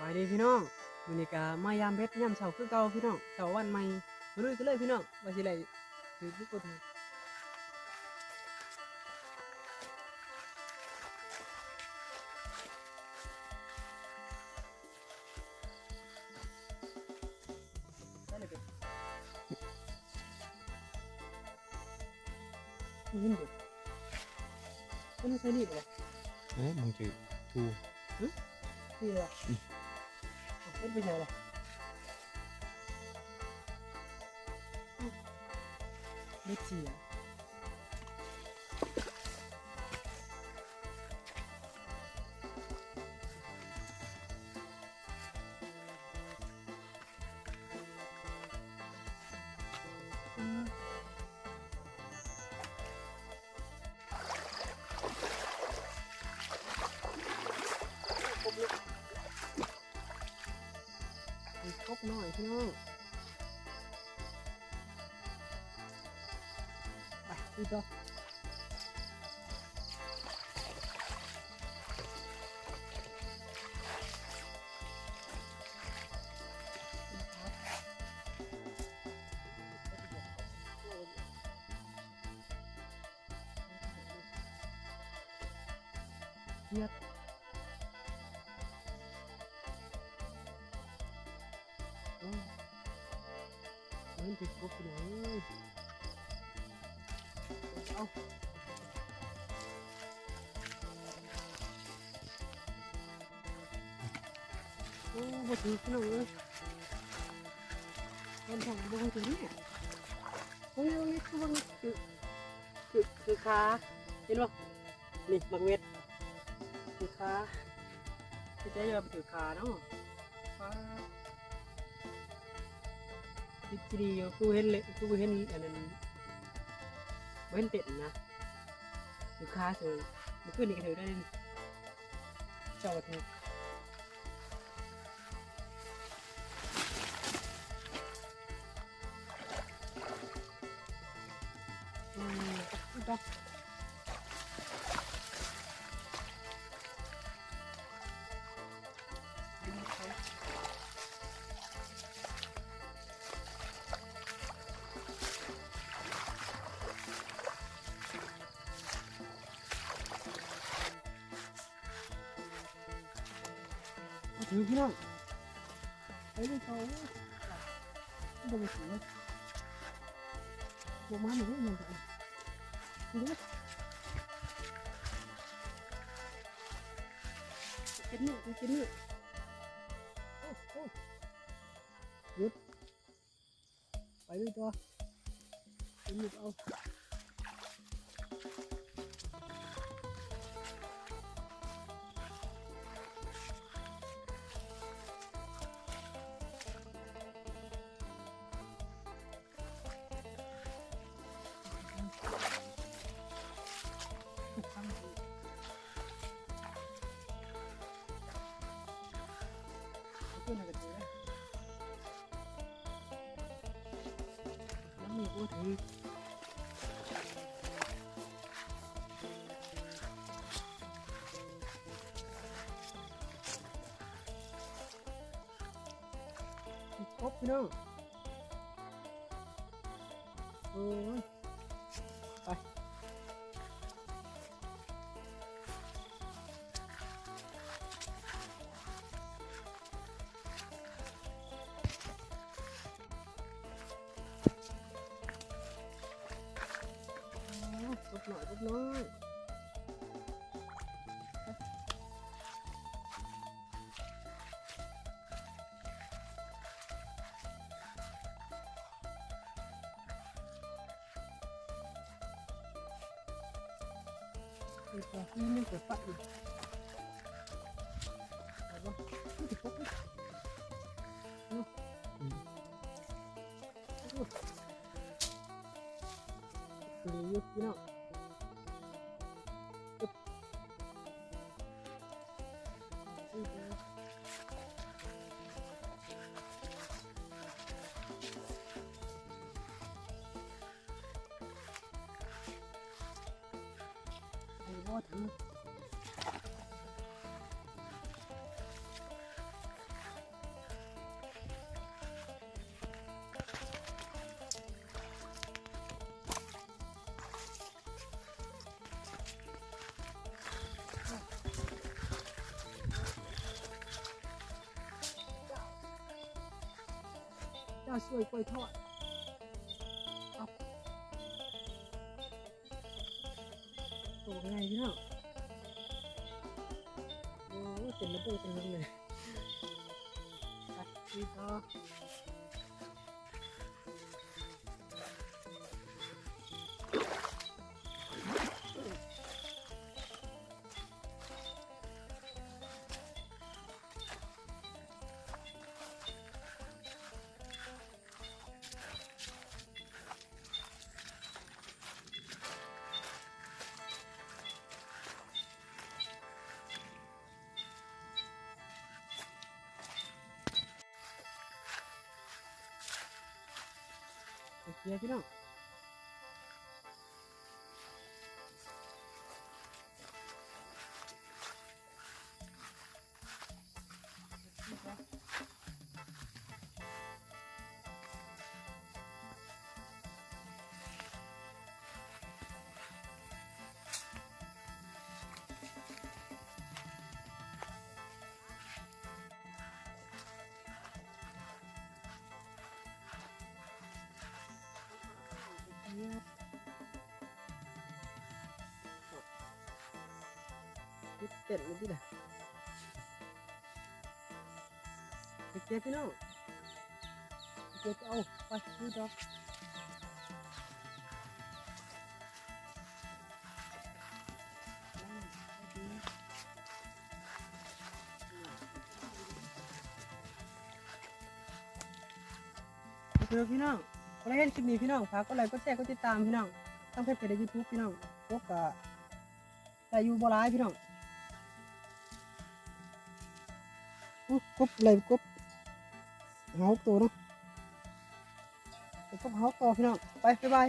ายดีพี่น้องมื้อนี้ก็มายามเฮ็ดยามเช้าคือเก่าพี่น้องเช้าวันใหม่มาลุยกันเลยพี่น้องว่าสิได้ถือผู้กดได้เลยเด้บ่เห็นเด้มันใส่นี่บ่ มึงจะทู นี่ล่ะเฮ็ดไปไหนล่ะเฮ็ดเสียครบหน่อยพี่น้องไปดูต่อเฮ็ดมันติดครบพี่น้องเอาโอ้บ่ถือพี่น้องเอ้ยเป็นทางบ่ถือเนี่ยตรงนี้คือบ่คือขาเห็นบ่นี่บักเม็ดคือขาที่จะยอมถือขาเนาะขาดิจีดีกูเห็นเลยกูเห็นอันนั้นเห็นเป็ดนะถือขาเถอะมันขึ้นนี่ก็ถือได้เจ้าถือต้องถือพี่น้องไปเลยเขาบ่มาถือบ่มาหนูมันจะดูกินนี่กินนี่โอ้โหหยุดไปเลยตัวกินนี่เอาตัวไหนกันเจอแล้วมีกูถือครบพี่น้องโอ้ยไปกดหน่อยกดน้อยนี่ไม่เกิดฝักเลยอะไรบ้างไม่ติดปุ๊บเลยยุบพี่น้องไอ้ว่าถือ าวสวยกล้วยทอดเอาตัวไงพี่น้องโอ้เต็มระเบิดเต็มเลยตัดทีต่อโอเคพี่น้องเต็มเลยที่ไหนโอเคพี่น้องโอเคจะเอาไปดูดอกโอเคพี่น้องใครเห็นคลิปนี้พี่น้องฝากกดไลค์กดแชร์กดติดตามพี่น้องตั้งเพจใน YouTube พี่น้องพวกกับแต่อยู่บ่ร้ายพี่น้องกบอะไรกบหาตัวเนาะกบหาตัวพี่น้องไปบ๊ายบาย